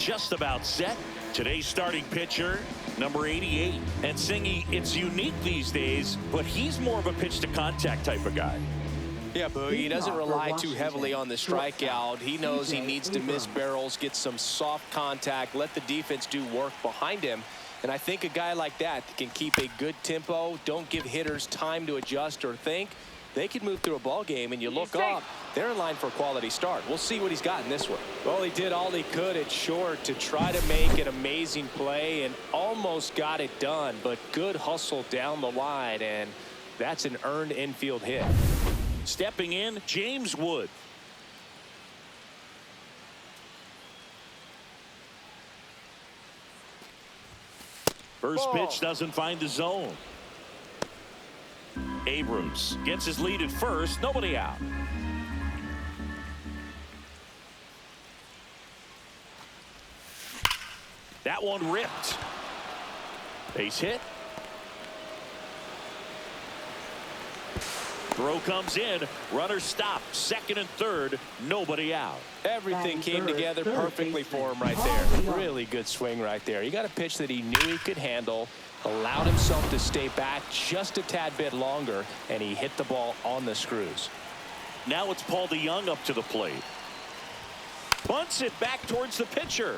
just about set. Today's starting pitcher, number 88. And Singy, it's unique these days, but he's more of a pitch-to-contact type of guy. Yeah, Boogie, he doesn't rely too heavily on the strikeout. He knows he needs to miss barrels, get some soft contact, let the defense do work behind him. And I think a guy like that can keep a good tempo, don't give hitters time to adjust or think. They could move through a ball game, and you look up, they're in line for a quality start. We'll see what he's got in this one. Well, he did all he could at short to try to make an amazing play and almost got it done, but good hustle down the line, and that's an earned infield hit. Stepping in, James Wood. First pitch doesn't find the zone. Abrams gets his lead at first, nobody out. That one ripped. Base hit. Throw comes in, runner stopped, second and third, nobody out. Everything came together perfectly for him right there. Really good swing right there. He got a pitch that he knew he could handle, allowed himself to stay back just a tad bit longer, and he hit the ball on the screws. Now it's Paul DeYoung up to the plate. Bunts it back towards the pitcher.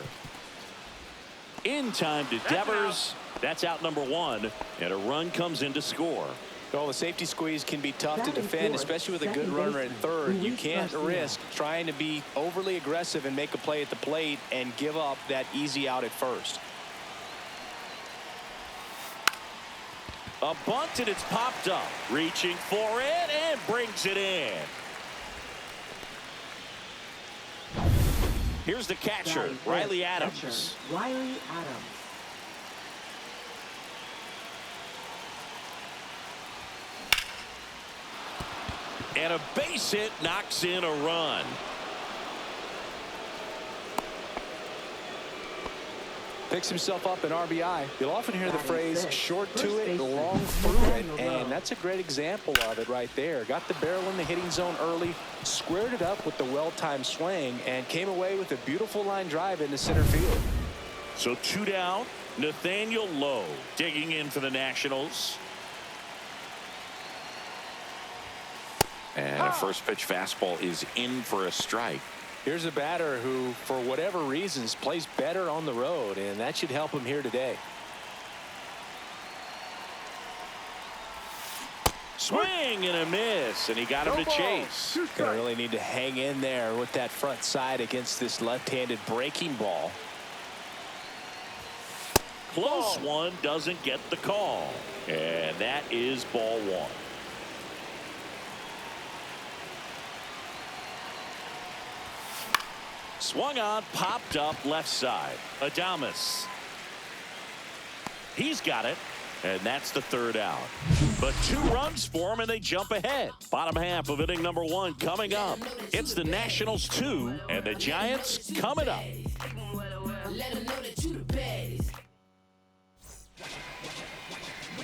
In time to Devers. That's out number one, and a run comes in to score. Well, the safety squeeze can be tough to defend, especially with a good runner at third. You can't risk trying to be overly aggressive and make a play at the plate and give up that easy out at first. A bunt, and it's popped up. Reaching for it and brings it in. Here's the catcher, Riley Adams. Riley Adams. And a base hit knocks in a run. Picks himself up an RBI. You'll often hear the phrase short to it, long through it, and that's a great example of it right there. Got the barrel in the hitting zone early, squared it up with the well-timed swing, and came away with a beautiful line drive into center field. So two down. Nathaniel Lowe digging in for the Nationals. And a first pitch fastball is in for a strike. Here's a batter who, for whatever reasons, plays better on the road, and that should help him here today. Swing and a miss, and he got him to chase. Gonna really need to hang in there with that front side against this left-handed breaking ball. Close one, doesn't get the call, and that is ball one. Swung on, popped up left side. Adames. He's got it, and that's the third out. But 2 runs for him, and they jump ahead. Bottom half of inning number 1 coming up. It's the Nationals 2, and the Giants coming up.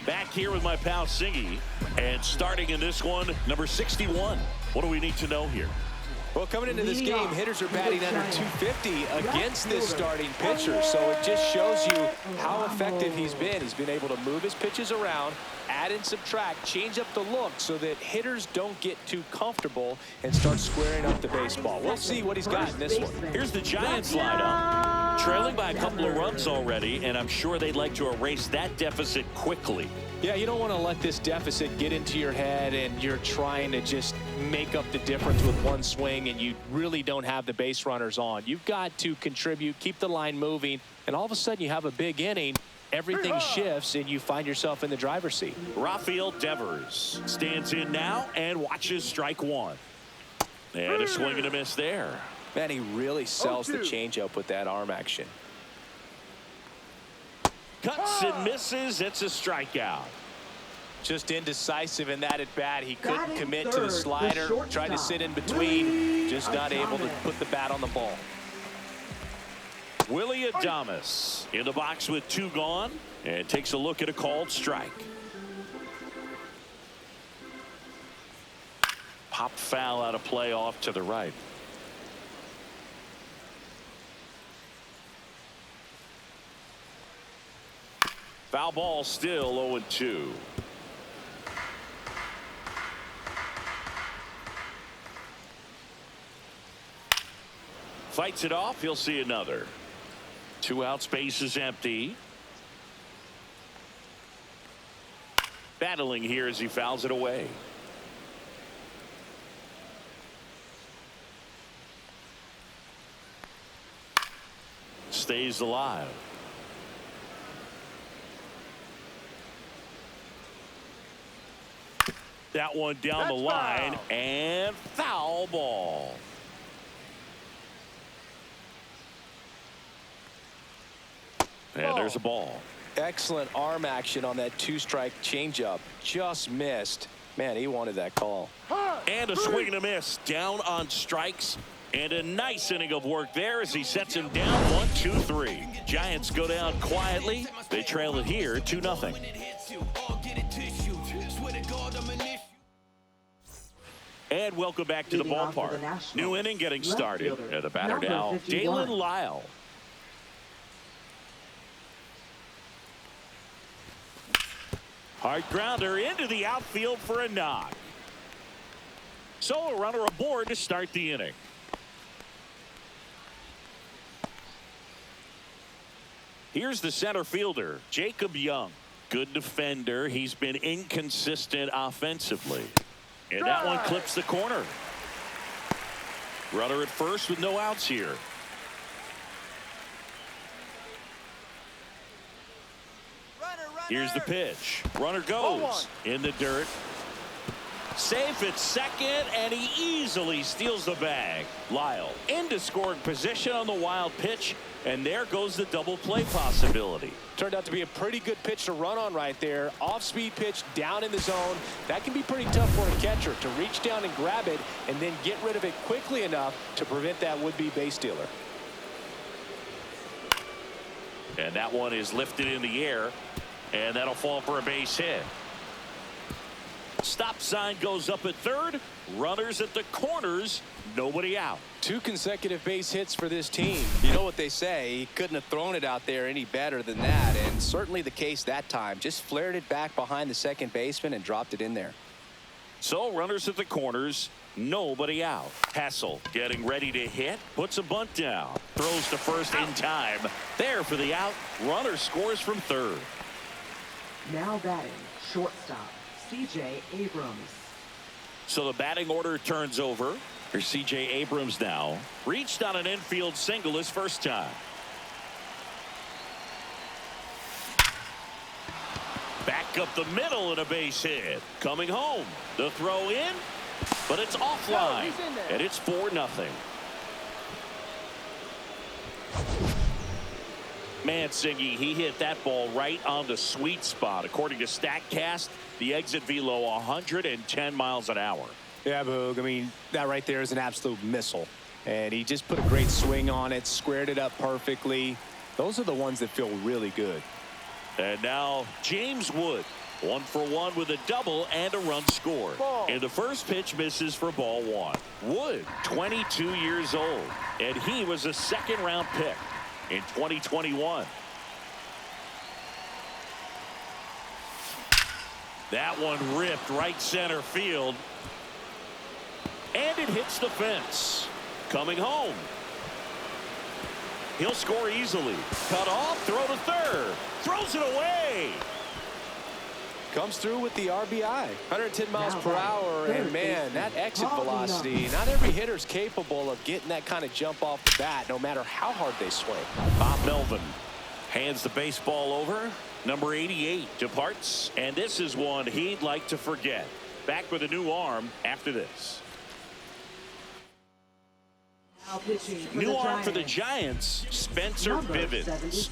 Back here with my pal Singy, and starting in this one, number 61. What do we need to know here? Well, coming into this game, hitters are batting under 250 against this starting pitcher. So it just shows you how effective he's been. He's been able to move his pitches around, add and subtract, change up the look so that hitters don't get too comfortable and start squaring up the baseball. We'll see what he's got in this one. Here's the Giants lineup. Trailing by a couple of runs already, and I'm sure they'd like to erase that deficit quickly. Yeah, you don't want to let this deficit get into your head and you're trying to just make up the difference with one swing and you really don't have the base runners on. You've got to contribute, keep the line moving, and all of a sudden you have a big inning. Everything shifts and you find yourself in the driver's seat. Rafael Devers stands in now and watches strike one. And a swing and a miss there. Man, he really sells the changeup with that arm action. Cuts and misses. It's a strikeout. Just indecisive in that at bat. He couldn't commit to the slider. Tried to sit in between. Just not able to put the bat on the ball. Willie Adames in the box with 2 gone and takes a look at a called strike. Pop foul out of play off to the right. Foul ball, still 0-2. Fights it off. He'll see another. 2 outs, base is empty. Battling here as he fouls it away. Stays alive. That one down the line, and foul ball. And there's a ball. Excellent arm action on that 2-strike changeup. Just missed. Man, he wanted that call. And a swing and a miss. Down on strikes. And a nice inning of work there as he sets him down 1-2-3. Giants go down quietly. They trail it here 2-0. And welcome back to the ballpark. New inning getting started. And the batter now, Dalen Lyle. Hard grounder into the outfield for a knock. So a runner aboard to start the inning. Here's the center fielder, Jacob Young. Good defender. He's been inconsistent offensively. And that one clips the corner. Runner at first with no outs here. Here's the pitch. Runner goes in the dirt. Safe at second, and he easily steals the bag. Lyle into scoring position on the wild pitch, and there goes the double play possibility. Turned out to be a pretty good pitch to run on right there. Off-speed pitch down in the zone. That can be pretty tough for a catcher to reach down and grab it and then get rid of it quickly enough to prevent that would-be base stealer. And that one is lifted in the air, and that'll fall for a base hit. Stop sign goes up at third. Runners at the corners. Nobody out. 2 consecutive base hits for this team. You know what they say, he couldn't have thrown it out there any better than that, and certainly the case that time. Just flared it back behind the second baseman and dropped it in there. So runners at the corners. Nobody out. Hassel getting ready to hit. Puts a bunt down. Throws to first in time. There for the out. Runner scores from third. Now batting, shortstop, C.J. Abrams. So the batting order turns over. Here's C.J. Abrams now. Reached on an infield single his first time. Back up the middle and a base hit. Coming home. The throw in, but it's offline. And it's 4-0. Mansingy, he hit that ball right on the sweet spot. According to StatCast, the exit velo 110 miles an hour. Yeah, Boog, I mean, that right there is an absolute missile. And he just put a great swing on it, squared it up perfectly. Those are the ones that feel really good. And now James Wood, 1 for 1 with a double and a run scored. And the first pitch misses for ball 1. Wood, 22 years old, and he was a second-round pick in 2021. That one ripped right center field, and it hits the fence. Coming home. He'll score easily. Cut off, throw to third. Throws it away. Comes through with the RBI. 110 miles per hour, and man, that exit velocity, not every hitter's capable of getting that kind of jump off the bat, no matter how hard they swing. Bob Melvin hands the baseball over. Number 88 departs, and this is one he'd like to forget. Back with a new arm after this. New arm for the Giants, Spencer Bivens.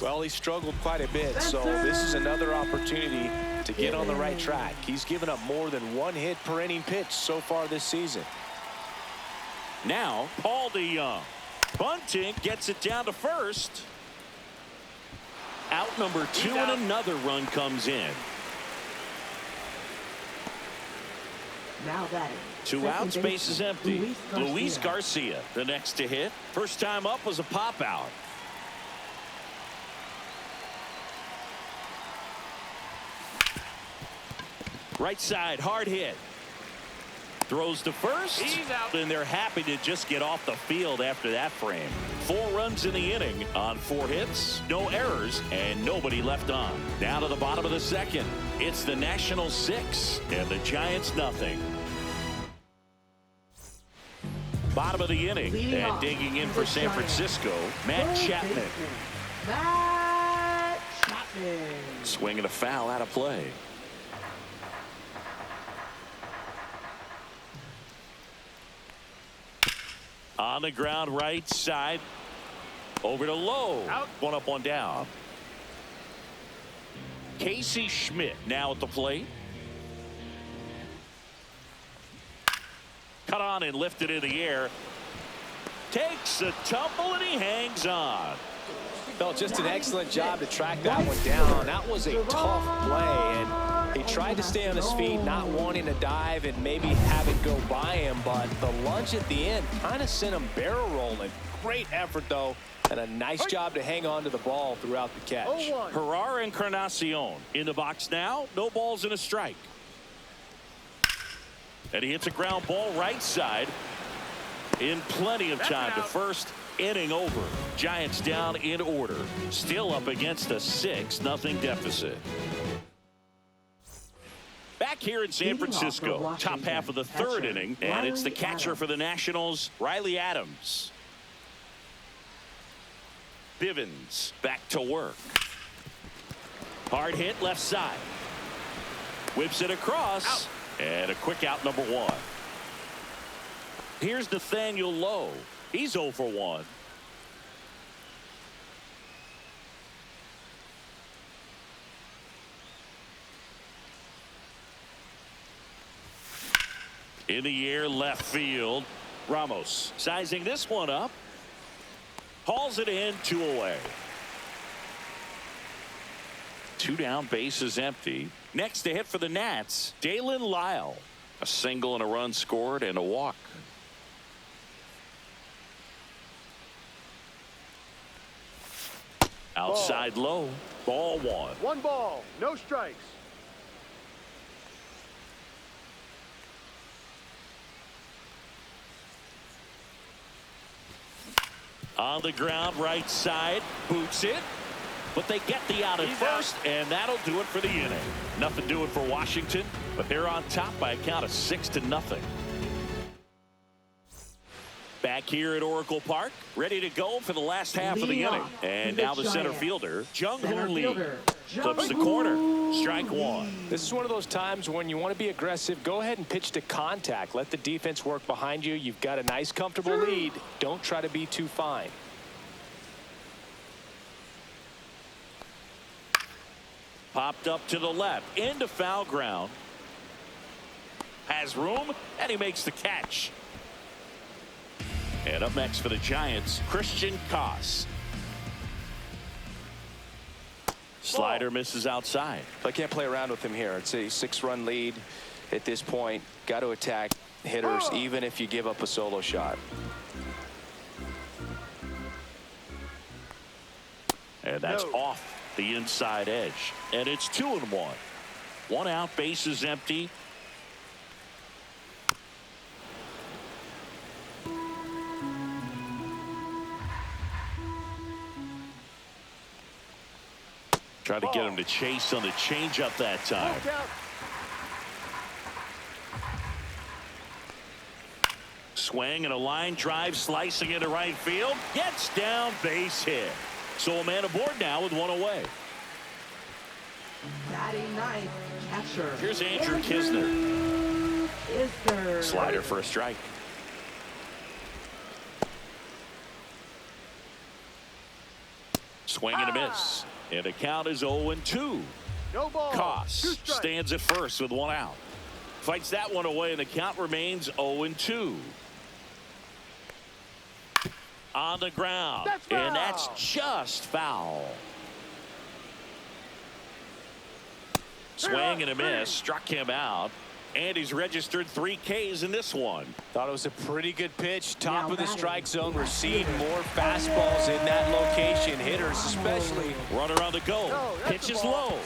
Well, he struggled quite a bit, so this is another opportunity to get on the right track. He's given up more than 1 hit per inning pitch so far this season. Now, Paul DeYoung. Bunting gets it down to first. Out number 2, and another run comes in. Now batting. 2 outs, base is empty. Luis Garcia, the next to hit. First time up was a pop out. Right side, hard hit. Throws to first. He's out. And they're happy to just get off the field after that frame. 4 runs in the inning on 4 hits, no errors, and nobody left on. Down to the bottom of the second. It's the Nationals 6 and the Giants nothing. Bottom of the inning, Leading and off digging in for for the San Giants, Francisco, Matt third Chapman. baseman, Matt Chapman. Swinging a foul out of play. On the ground, right side. Over to Lowe. Out. 1 up, 1 down. Casey Schmidt now at the plate. Cut on and lifted in the air. Takes a tumble and he hangs on. Well, just an excellent job to track that one down. That was a tough play, and he tried to stay on his feet, not wanting to dive and maybe have it go by him, but the lunge at the end kind of sent him barrel rolling. Great effort, though, and a nice job to hang on to the ball throughout the catch. Herrera Encarnacion in the box now. No balls and a strike. And he hits a ground ball right side. In plenty of time to first. Inning over. Giants down in order. Still up against a 6-0 deficit. Back here in San Francisco, top half of the 3rd inning, and it's the catcher for the Nationals, Riley Adams. Bivens back to work. Hard hit left side. Whips it across. And a quick out, number 1. Here's Nathaniel Lowe. He's 0 for 1. In the air, left field. Ramos sizing this one up. Hauls it in, 2 away. 2 down, bases empty. Next to hit for the Nats, Dalen Lyle. A single and a run scored and a walk. Outside low. Ball 1. 1 ball, no strikes. On the ground, right side. Boots it. But they get the out at first, and that'll do it for the inning. Nothing doing for Washington, but they're on top by a count of 6-0. Back here at Oracle Park, ready to go for the last half of the inning. And now the center fielder, Jung-Hoo Lee, clips the corner. Strike 1. This is one of those times when you want to be aggressive. Go ahead and pitch to contact. Let the defense work behind you. You've got a nice, comfortable lead. Don't try to be too fine. Popped up to the left, into foul ground. Has room, and he makes the catch. And up next for the Giants, Christian Koss. Slider misses outside. I can't play around with him here. It's a 6-run lead at this point. Got to attack hitters, even if you give up a solo shot. And that's off the inside edge. And it's 2-1. 1 out, bases empty. Trying to get him to chase on the changeup that time. Swing and a line drive, slicing into right field. Gets down, base hit. So a man aboard now with 1 away. Batting ninth, catcher. Here's Andrew Kisner. Kisner. Slider for a strike. Swing and a miss. And the count is 0-2. No ball. Koss 2 strikes. stands at first with 1 out. Fights that one away, and the count remains 0-2. On the ground. And that's just foul. Swing and a miss. Struck him out. And he's registered 3 Ks in this one. Thought it was a pretty good pitch. Top of the strike zone. We're seeing more fastballs in that location. Hitters especially. Runner on the go. Pitch is low.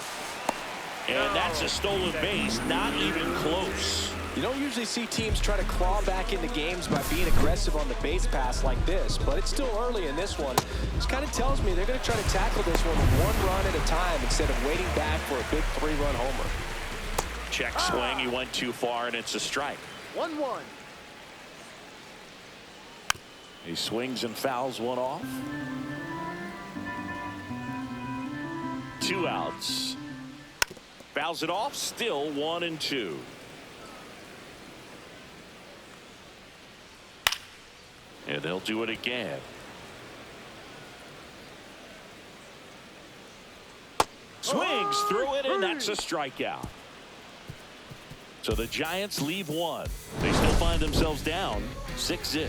And that's a stolen base, not even close. You don't usually see teams try to claw back into games by being aggressive on the base pass like this, but it's still early in this one. This kind of tells me they're going to try to tackle this one 1 run at a time instead of waiting back for a big 3-run homer. Check swing, he went too far, and it's a strike. 1-1. He swings and fouls one off. 2 outs. Fouls it off, still 1-2. And they'll do it again. Swings through it, and that's a strikeout. So the Giants leave 1. They still find themselves down 6-0.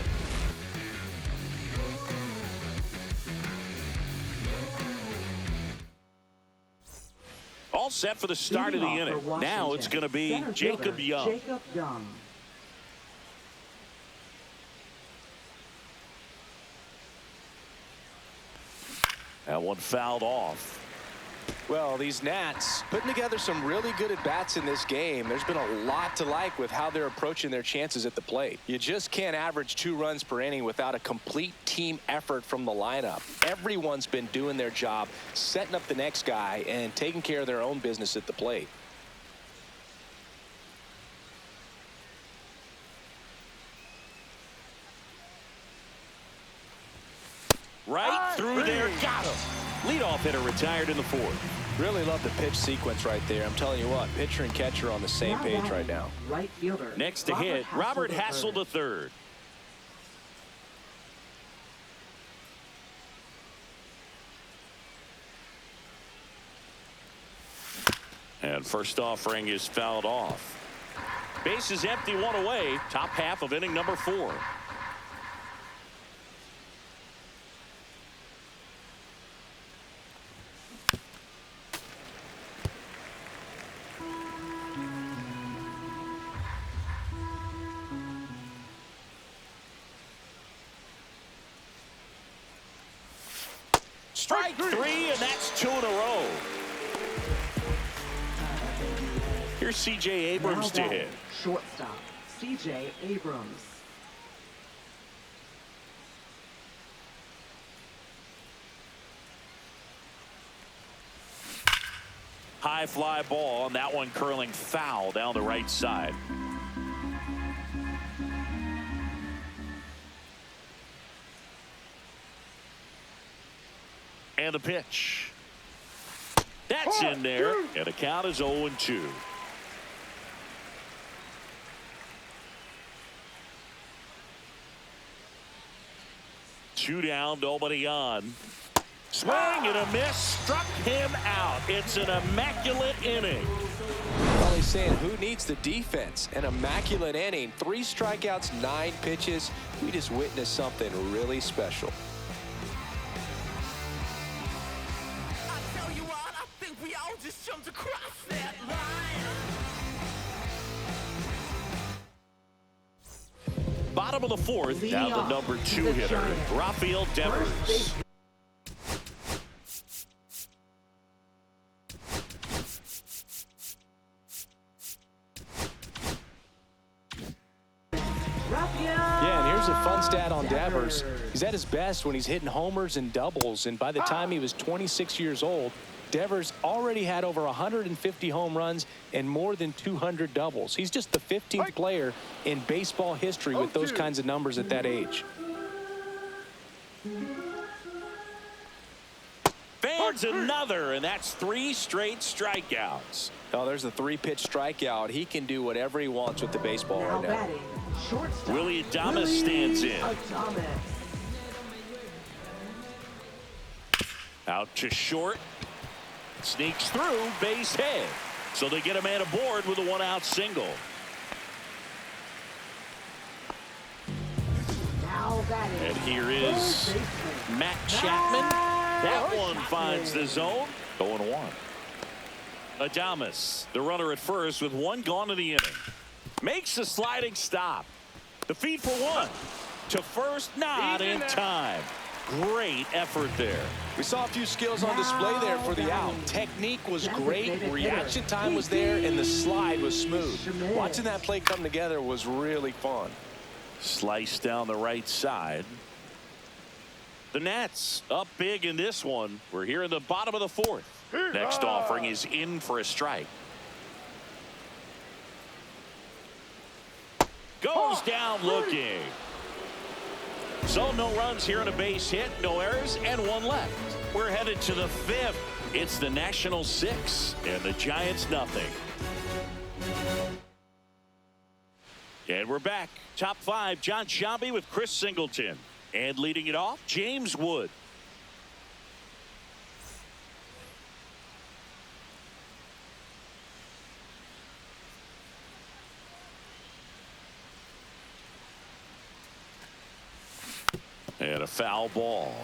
All set for the start of the inning. Now it's going to be Jacob Young. That one fouled off. Well, these Nats putting together some really good at-bats in this game. There's been a lot to like with how they're approaching their chances at the plate. You just can't average 2 runs per inning without a complete team effort from the lineup. Everyone's been doing their job, setting up the next guy, and taking care of their own business at the plate. Right through there, got him. Leadoff hitter retired in the 4th. Really love the pitch sequence right there. I'm telling you what, pitcher and catcher are on the same page right now. Right fielder. Next to hit, Robert Hassel III. And first offering is fouled off. Base is empty, 1 away. Top half of inning number 4. Strike 3, and that's 2 in a row. Here's C.J. Abrams to hit. Shortstop, C.J. Abrams. High fly ball, and that one curling foul down the right side. And the pitch. That's in there, and the count is 0-2. Two down, nobody on. Swing and a miss, struck him out. It's an immaculate inning. Well, he's saying who needs the defense? An immaculate inning. 3 strikeouts, 9 pitches. We just witnessed something really special. Bottom of the 4th, now the number 2 hitter, Rafael Devers. Yeah, and here's a fun stat on Devers. He's at his best when he's hitting homers and doubles, and by the time he was 26 years old, Devers already had over 150 home runs and more than 200 doubles. He's just the 15th player in baseball history with those kinds of numbers at that age. Fans another, and that's 3 straight strikeouts. Oh, there's the 3-pitch strikeout. He can do whatever he wants with the baseball right now. Willie Adames stands in. Out to short. Sneaks through, base hit. So they get a man aboard with a 1-out single. And here is Matt Chapman. That one finds the zone. 0-1. Adames, the runner at first with 1 gone in the inning. Makes a sliding stop. The feed for 1. To first, not in time. Great effort there. We saw a few skills on display there for the out. Technique was great, reaction time was there, and the slide was smooth. Watching that play come together was really fun. Slice down the right side. The Nats up big in this one. We're here in the bottom of the fourth. Next offering is in for a strike. Goes down looking. So no runs here and a base hit, no errors, and one left. We're headed to the fifth. It's the Nationals 6 and the Giants nothing. And we're back. Top five, John Sciambi with Chris Singleton. And leading it off, James Wood. And a foul ball.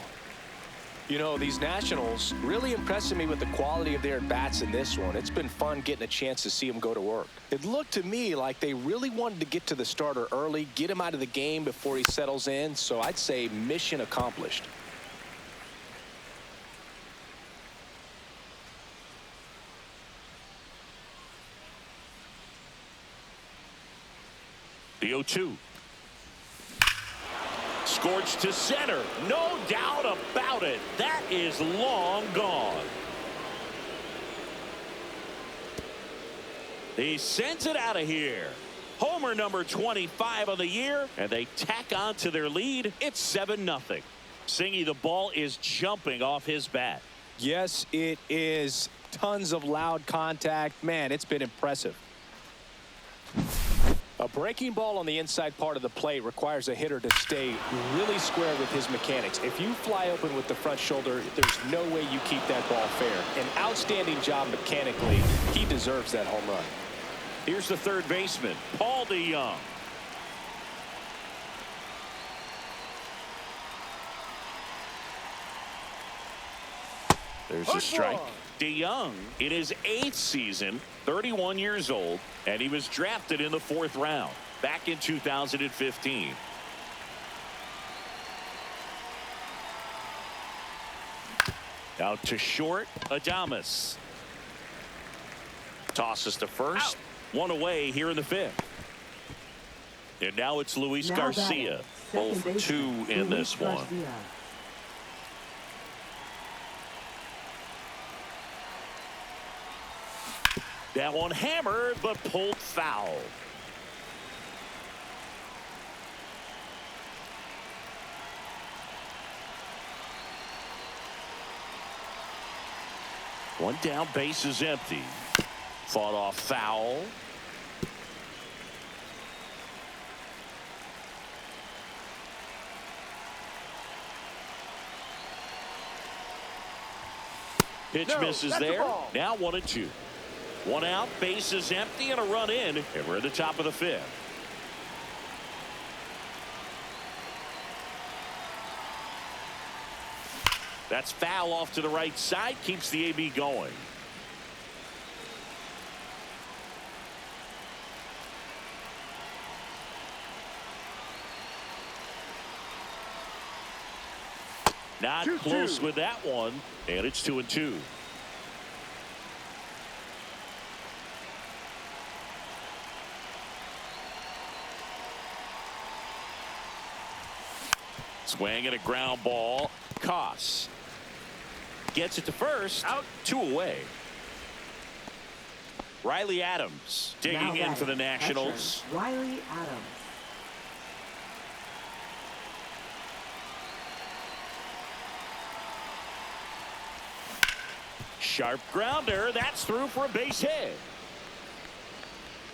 You know, these Nationals really impressing me with the quality of their at-bats in this one. It's been fun getting a chance to see them go to work. It looked to me like they really wanted to get to the starter early, get him out of the game before he settles in, so I'd say mission accomplished. The 0-2. Scorched to center. No doubt about it. That is long gone. He sends it out of here. Homer number 25 on the year, and they tack on to their lead. It's 7-0. Singy, the ball is jumping off his bat. Yes, it is. Tons of loud contact. Man, it's been impressive. A breaking ball on the inside part of the plate requires a hitter to stay really square with his mechanics. If you fly open with the front shoulder, there's no way you keep that ball fair. An outstanding job mechanically. He deserves that home run. Here's the third baseman, Paul DeYoung. There's a strike. DeYoung in his 8th season, 31 years old, and he was drafted in the 4th round back in 2015. Out to short, Adames. Tosses to first. Out. One away here in the 5th. And now it's Luis Garcia. 0 for 2 in this one. That one hammered, but pulled foul. One down, base is empty. Fought off foul. Pitch misses there. Now 1-2. One out, base is empty, and a run in, and we're at the top of the 5th. That's foul off to the right side, keeps the AB going. Not close with that one, and it's 2-2. Swing and a ground ball. Koss gets it to first. Out. 2 away. Riley Adams digging in for the Nationals. Riley Adams. Sharp grounder. That's through for a base hit.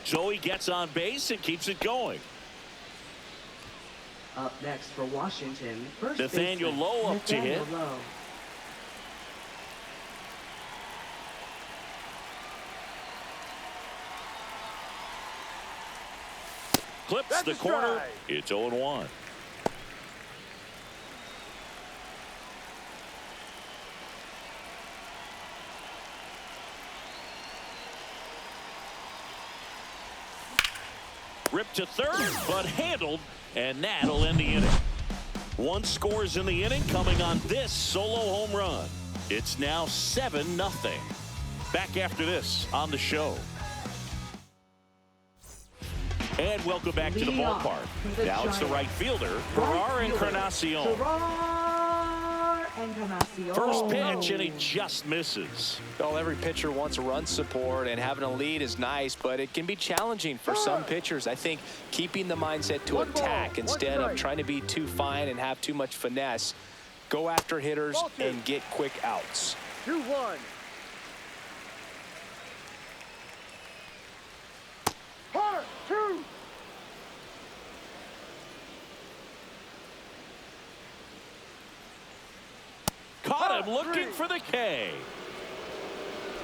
So he gets on base and keeps it going. Up next for Washington, first Nathaniel baseman, Lowe up to hit. Lowe. Clips the corner. It's 0-1. Ripped to third, but handled, and that'll end the inning. One scores in the inning coming on this solo home run. It's now 7-0. Back after this on the show. And welcome back to the ballpark. Now it's the right fielder, Ferrar Encarnacion. First pitch, and he just misses. Well, every pitcher wants run support, and having a lead is nice, but it can be challenging for some pitchers. I think keeping the mindset to attack instead of trying to be too fine and have too much finesse. Go after hitters and get quick outs. 2-1. Hard, 2. Caught him looking for the K.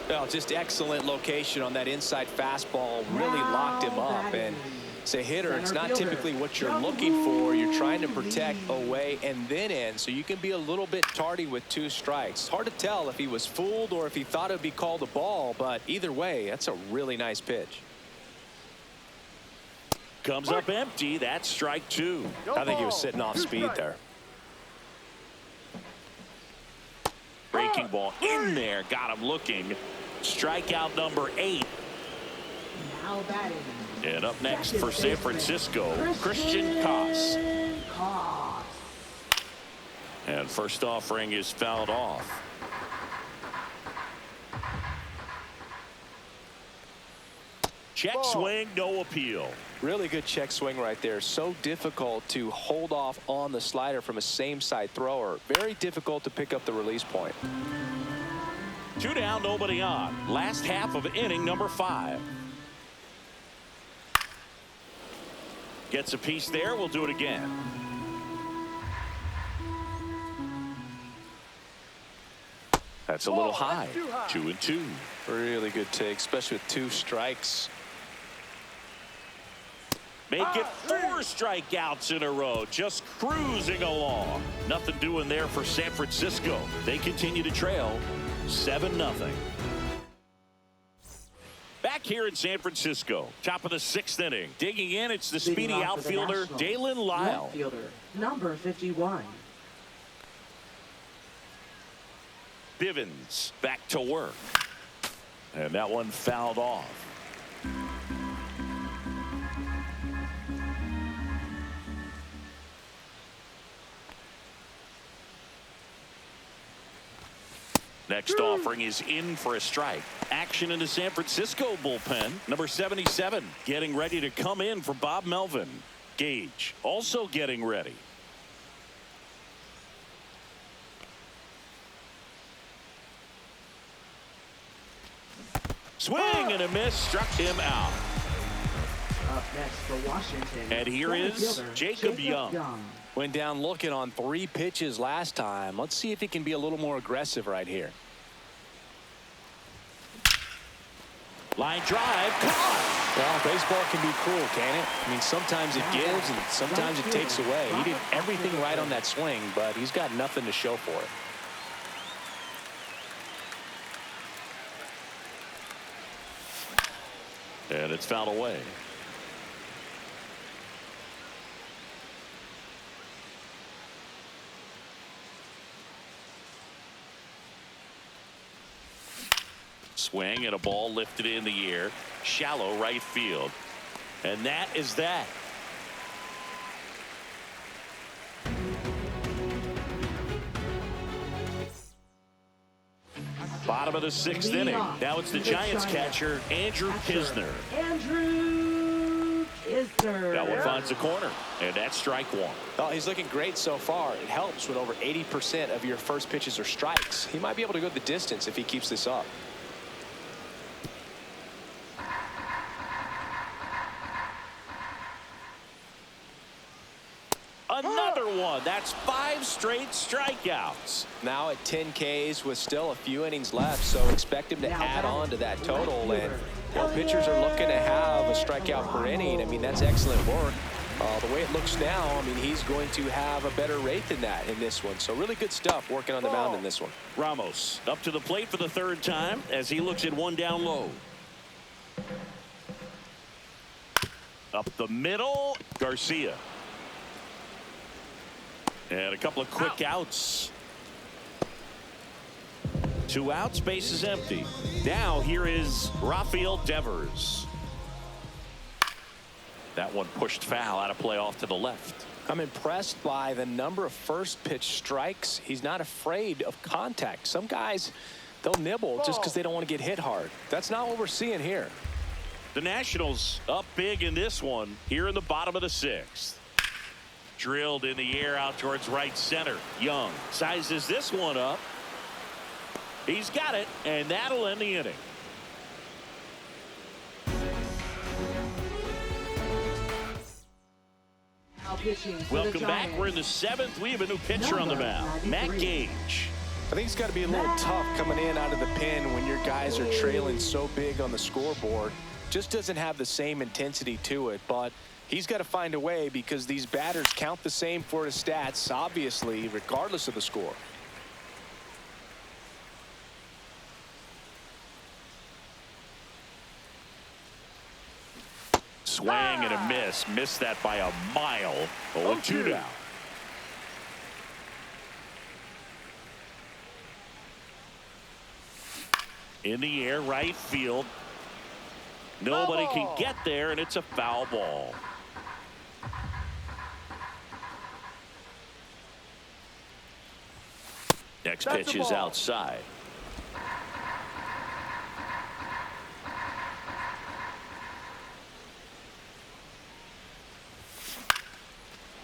Well, just excellent location on that inside fastball. Really locked him up. And as a hitter, it's not typically what you're looking for. You're trying to protect away and then in, so you can be a little bit tardy with 2 strikes. Hard to tell if he was fooled or if he thought it would be called a ball, but either way, that's a really nice pitch. Comes up empty. That's strike 2. I think he was sitting off speed there. Breaking ball in there. Got him looking. Strikeout number 8. Now batting. And up next for San Francisco, Christian Koss. And first offering is fouled off. Check swing, no appeal. Really good check swing right there. So difficult to hold off on the slider from a same side thrower. Very difficult to pick up the release point. 2 down, nobody on. Last half of inning number 5. Gets a piece there. We'll do it again. That's a little high. 2-2. Really good take, especially with 2 strikes. Make it 4 strikeouts in a row. Just cruising along. Nothing doing there for San Francisco. They continue to trail 7-0. Back here in San Francisco, top of the 6th inning. Digging in, it's the speedy outfielder, Dalen Lyle. Outfielder, number 51. Bivens back to work. And that one fouled off. Next offering is in for a strike. Action in the San Francisco bullpen. Number 77 getting ready to come in for Bob Melvin. Gage also getting ready. Swing and a miss, struck him out. Up next for Washington. And here is Jacob Young. Went down looking on 3 pitches last time. Let's see if he can be a little more aggressive right here. Line drive, caught. Well, baseball can be cruel, can it? I mean, sometimes it gives and sometimes it takes away. He did everything right on that swing, but he's got nothing to show for it. And it's fouled away. Swing and a ball lifted in the air. Shallow right field. And that is that. Bottom of the 6th inning. Now it's the Giants catcher, Andrew Kisner. Andrew Kisner. That one finds the corner, and that's strike 1. Well, he's looking great so far. It helps when over 80% of your first pitches are strikes. He might be able to go the distance if he keeps this up. Another one. That's 5 straight strikeouts. Now at 10 Ks with still a few innings left, so expect him to add on to that total. And pitchers are looking to have a strikeout per inning. I mean, that's excellent work. The way it looks now, I mean, he's going to have a better rate than that in this one. So really good stuff working on the mound in this one. Ramos up to the plate for the 3rd time as he looks at one down low. Up the middle, Garcia. And a couple of quick outs. 2 outs, base is empty. Now here is Rafael Devers. That one pushed foul, out of play off to the left. I'm impressed by the number of first pitch strikes. He's not afraid of contact. Some guys, they'll nibble just because they don't want to get hit hard. That's not what we're seeing here. The Nationals up big in this one here in the bottom of the 6th. Drilled in the air out towards right center. Young sizes this one up. He's got it, and that'll end the inning. Welcome back. We're in the 7th. We have a new pitcher on the mound, Matt Gage. I think it's got to be a little tough coming in out of the pen when your guys are trailing so big on the scoreboard. Just doesn't have the same intensity to it, but he's got to find a way because these batters count the same for his stats, obviously, regardless of the score. Swing and a miss. Missed that by a mile. 0-2 now. In the air, right field. Nobody can get there, and it's a foul ball. Next pitch is outside.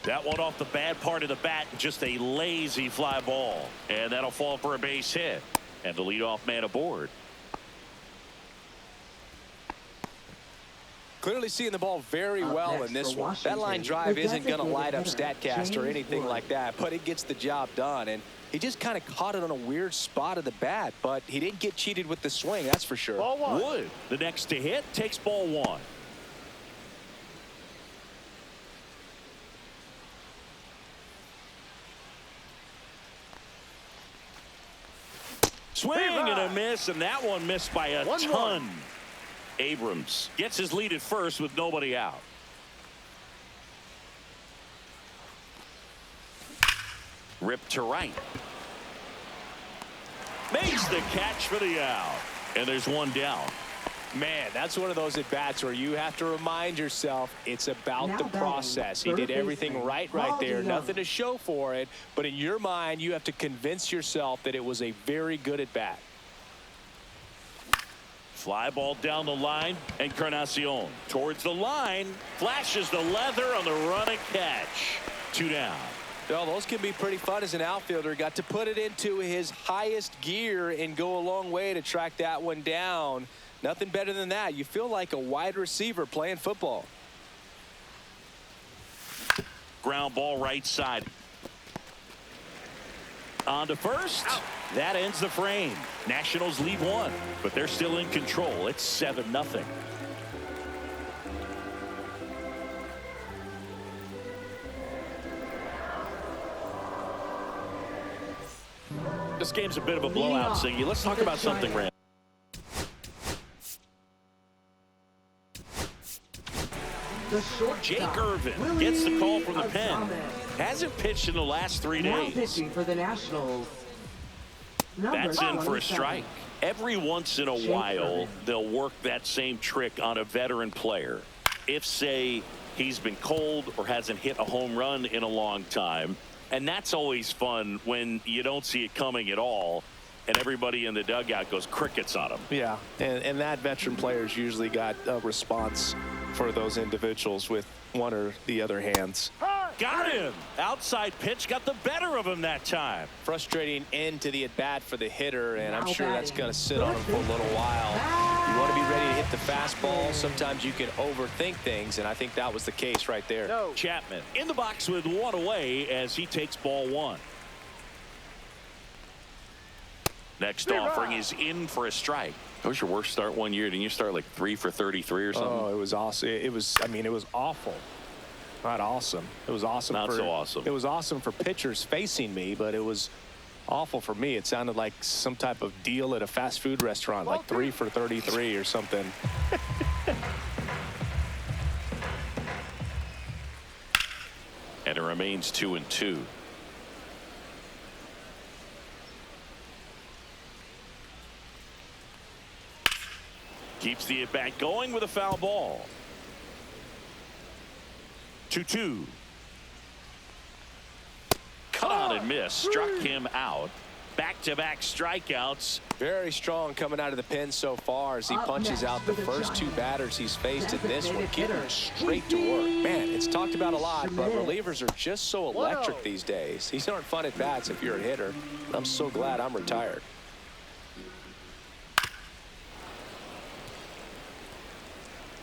That one off the bad part of the bat, just a lazy fly ball. And that'll fall for a base hit. And the leadoff man aboard. Clearly seeing the ball very well in this one. That line drive isn't going to light up StatCast or anything like that, but it gets the job done. And he just kind of caught it on a weird spot of the bat, but he didn't get cheated with the swing, that's for sure. Wood, the next to hit, takes ball 1. Swing and a miss, and that one missed by a ton. Abrams gets his lead at first with nobody out. Ripped to right. Makes the catch for the out. And there's one down. Man, that's one of those at-bats where you have to remind yourself it's about the process. He did everything right there. Nothing to show for it. But in your mind, you have to convince yourself that it was a very good at-bat. Fly ball down the line, Encarnacion towards the line. Flashes the leather on the run and catch. 2 down. Well, those can be pretty fun as an outfielder. Got to put it into his highest gear and go a long way to track that one down. Nothing better than that. You feel like a wide receiver playing football. Ground ball right side. On to first. That ends the frame. Nationals lead 1, but they're still in control. It's 7-0. This game's a bit of a blowout, Siggy. Let's talk about something, Rand. Jake Irvin gets the call from the pen. Hasn't pitched in the last 3 days. Pitching for the Nationals. That's in for a strike. Every once in a while, they'll work that same trick on a veteran player. If, say, he's been cold or hasn't hit a home run in a long time. And that's always fun when you don't see it coming at all. And everybody in the dugout goes crickets on him. Yeah, and that veteran player's usually got a response for those individuals with one or the other hands. Got him. Outside pitch got the better of him that time. Frustrating end to the at-bat for the hitter, and I'm sure that's going to sit on him for a little while. You want to be ready to hit the fastball. Sometimes you can overthink things, and I think that was the case right there. Chapman in the box with 1 away as he takes ball 1. Next offering is in for a strike. That was your worst start one year. Didn't you start like 3 for 33 or something? Oh, it was awesome. It was awful. Not awesome. It was awesome. Not so awesome. It was awesome for pitchers facing me, but it was awful for me. It sounded like some type of deal at a fast food restaurant, like 3 for 33 or something. And it remains 2-2. Keeps the at-bat going with a foul ball. 2-2. Cut on and miss. Struck him out. Back-to-back strikeouts. Very strong coming out of the pen so far as he punches out the first two batters he's faced in this one, getting straight to work. Man, it's talked about a lot, but relievers are just so electric these days. These aren't fun at bats if you're a hitter. I'm so glad I'm retired.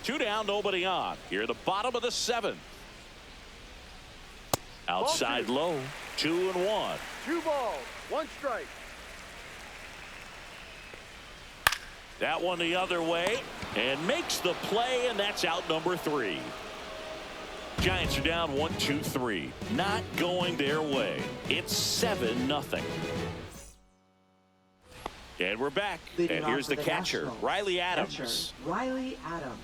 Two down, nobody on. Here, the bottom of the seventh. Outside low, 2-1. 2 balls, 1 strike. That one the other way and makes the play, and that's out number 3. Giants are down 1-2-3. Not going their way. It's 7-0. And we're back. And here's the catcher, Riley Adams. Riley Adams.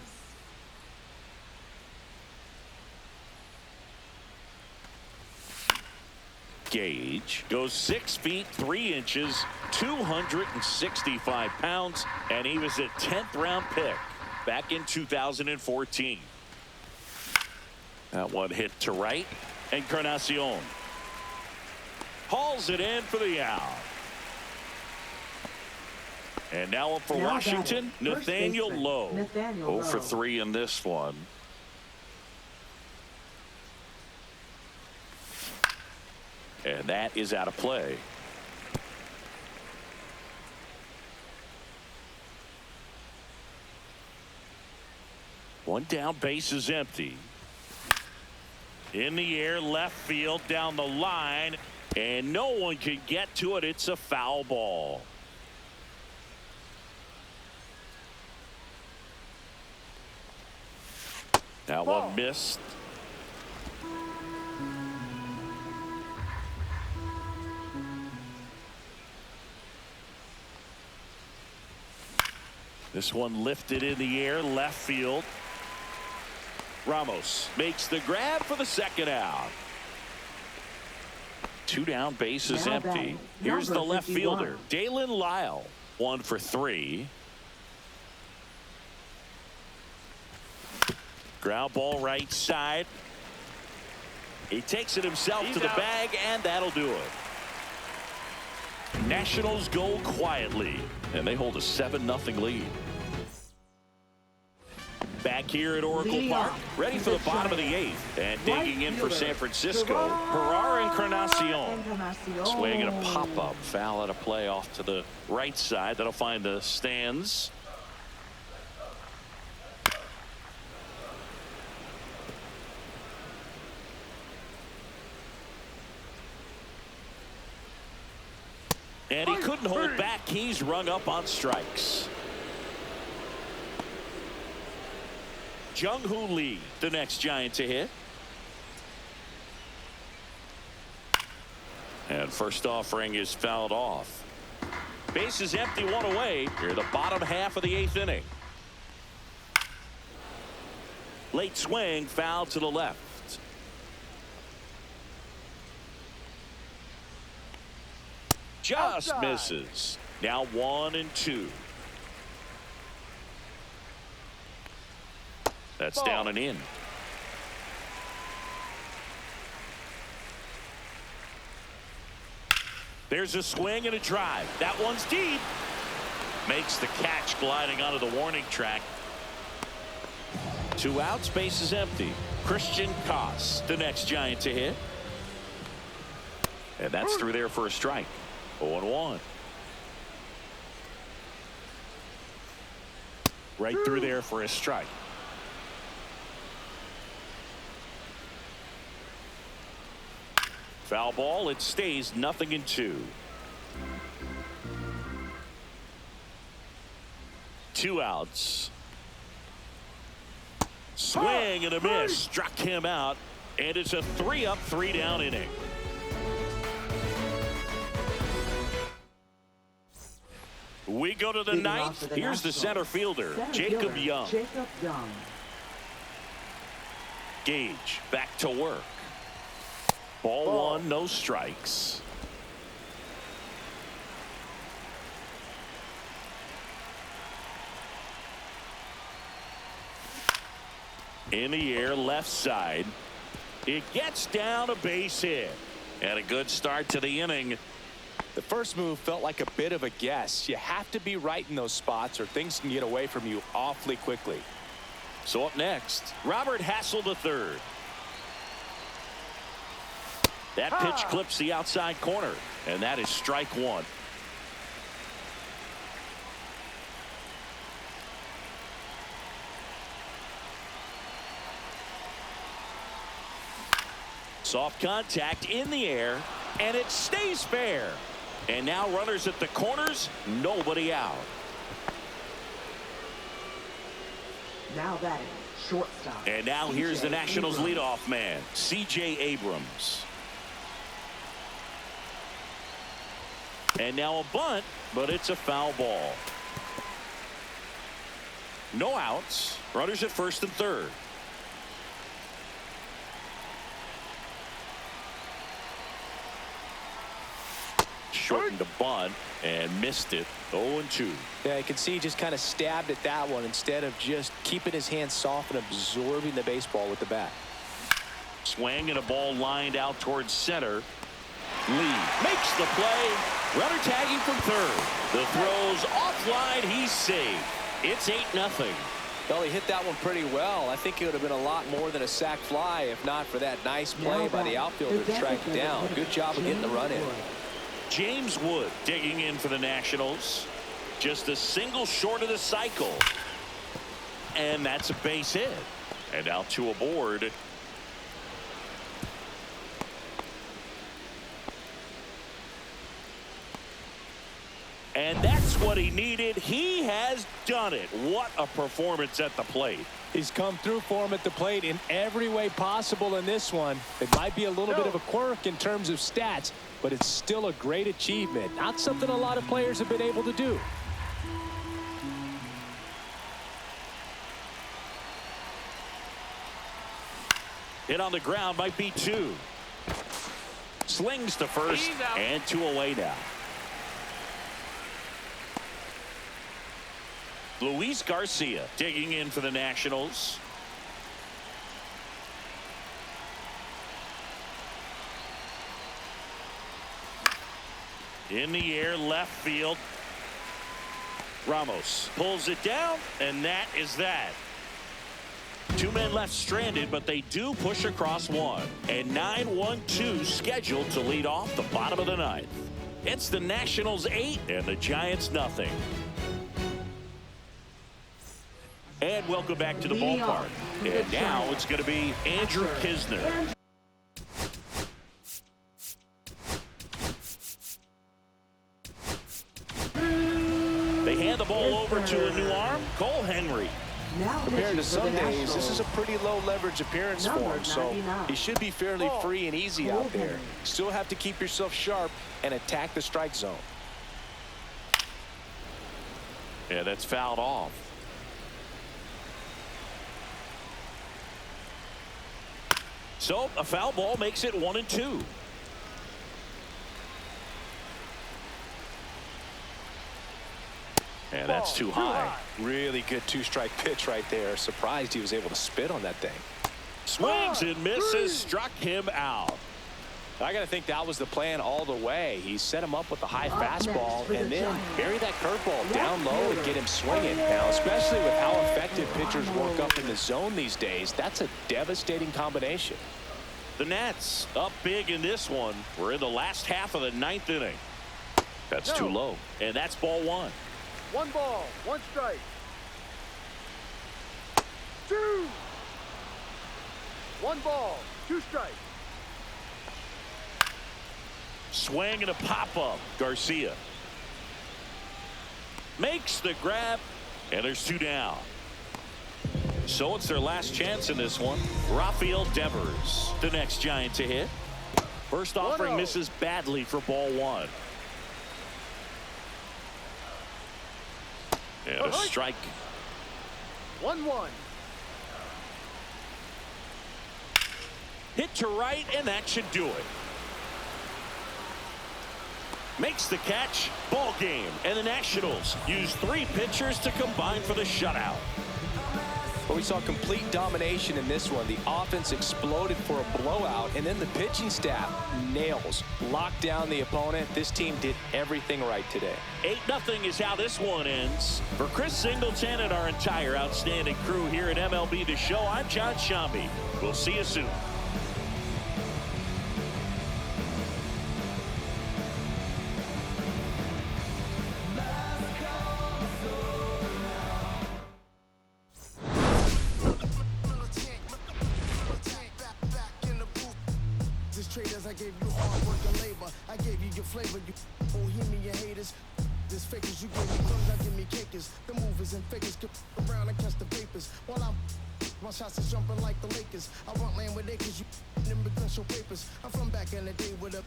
Gage goes 6 feet 3 inches, 265 pounds, and he was a 10th round pick back in 2014. That one hit to right, and Encarnacion hauls it in for the out. And now up for Washington, Nathaniel Lowe. 0 for 3 in this one. And that is out of play. One down, base is empty. In the air, left field, down the line, and no one can get to it. It's a foul ball. That one missed. This one lifted in the air, left field. Ramos makes the grab for the second out. 2 down, base is empty. Here's the left fielder, Dalen Lyle. 1 for 3. Ground ball right side. He takes it himself to the bag, and that'll do it. Nationals go quietly, and they hold a 7-0 lead. Back here at Oracle Park, ready for the bottom of the 8th, and digging in for San Francisco, Gerard Encarnacion. Swing and a pop-up, foul out of play off to the right side. That'll find the stands. And he couldn't hold back. He's rung up on strikes. Jung-Hoo Lee, the next Giant to hit. And first offering is fouled off. Base is empty, 1 away. Here, the bottom half of the 8th inning. Late swing, foul to the left. Just misses. Now 1-2. That's down and in. There's a swing and a drive. That one's deep. Makes the catch, gliding onto the warning track. 2 outs, base is empty. Christian Koss, the next Giant to hit. And that's through there for a strike. 0-1. Right through there for a strike. Foul ball. It stays 0-2. 2 outs. Swing and a miss. Struck him out. And it's a 3-up, 3-down inning. We go to the 9th. Here's the center fielder, Jacob Young. Gage back to work. Ball 1, no strikes. In the air, left side. It gets down, a base hit. And a good start to the inning. The first move felt like a bit of a guess. You have to be right in those spots or things can get away from you awfully quickly. So up next, Robert Hassel III. That pitch clips the outside corner, and that is strike one. Soft contact in the air, and it stays fair. And now runners at the corners, nobody out. Now batting, shortstop. And now here's the Nationals leadoff man, C.J. Abrams. And now a bunt, but it's a foul ball. No outs. Runners at first and third. Shortened the bunt and missed it. 0-2. Yeah, you can see he just kind of stabbed at that one instead of just keeping his hands soft and absorbing the baseball with the bat. Swing and a ball lined out towards center. Lee makes the play. Runner tagging from third. The throw's offline. He's safe. It's 8-0. Well, he hit that one pretty well. I think it would have been a lot more than a sac fly if not for that nice play by the outfielder to track it down. Good job of getting the run in. James Wood digging in for the Nationals. Just a single short of the cycle. And that's a base hit. And now two aboard. And that's what he needed. He has done it. What a performance at the plate. He's come through for him at the plate in every way possible in this one. It might be a little bit of a quirk in terms of stats, but it's still a great achievement. Not something a lot of players have been able to do. Hit on the ground might be two. Slings to first and two away now. Luis Garcia digging in for the Nationals. In the air, left field. Ramos pulls it down, and that is that. Two men left stranded, but they do push across one. And 9-1-2 scheduled to lead off the bottom of the ninth. It's the Nationals 8 and the Giants nothing. And welcome back to the ballpark. And now it's going to be Andrew Kisner. They hand the ball over to a new arm, Cole Henry. Compared to some days, this is a pretty low leverage appearance for him, so he should be fairly free and easy out there. Still have to keep yourself sharp and attack the strike zone. Yeah, that's fouled off. So a foul ball makes it 1-2. And that's too high. Really good two-strike pitch right there. Surprised he was able to spit on that thing. Swings and misses, struck him out. I got to think that was the plan all the way. He set him up with a high fastball and then bury that curveball down low and get him swinging. Now, especially with how effective pitchers work up in the zone these days, that's a devastating combination. The Nats up big in this one. We're in the last half of the ninth inning. That's too low, and that's ball one. 1 ball, 1 strike. 2. 1 ball, 2 strikes. Swing and a pop-up. Garcia makes the grab, and there's 2 down. So it's their last chance in this one. Rafael Devers, the next Giant to hit. First offering misses badly for ball one. And a strike. 1-1. Hit to right, and that should do it. Makes the catch. Ball game. And the Nationals use 3 pitchers to combine for the shutout. Well, we saw complete domination in this one. The offense exploded for a blowout, and then the pitching staff nails. Locked down the opponent. This team did everything right today. 8-0 is how this one ends. For Chris Singleton and our entire outstanding crew here at MLB The Show, I'm John Shambi. We'll see you soon. Traders, I gave you hard work and labor. I gave you your flavor. You bohemian haters. This fakers, you gave me crumbs, I give me cakers. The movers and fakers get around and catch the vapors. While my shots is jumping like the Lakers. I want land with acres, you them because your papers. I'm from back in the day with a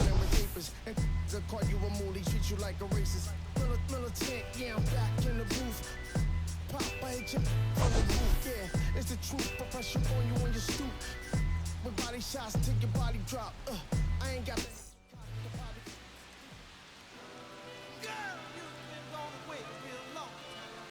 man with papers. And they'll call you a moolie, treat you like a racist. Militant, yeah, I'm back in the booth. Pop, I hit you from the roof, yeah. It's the truth, but pressure on you when you stoop. With body shots till your body drop. I ain't got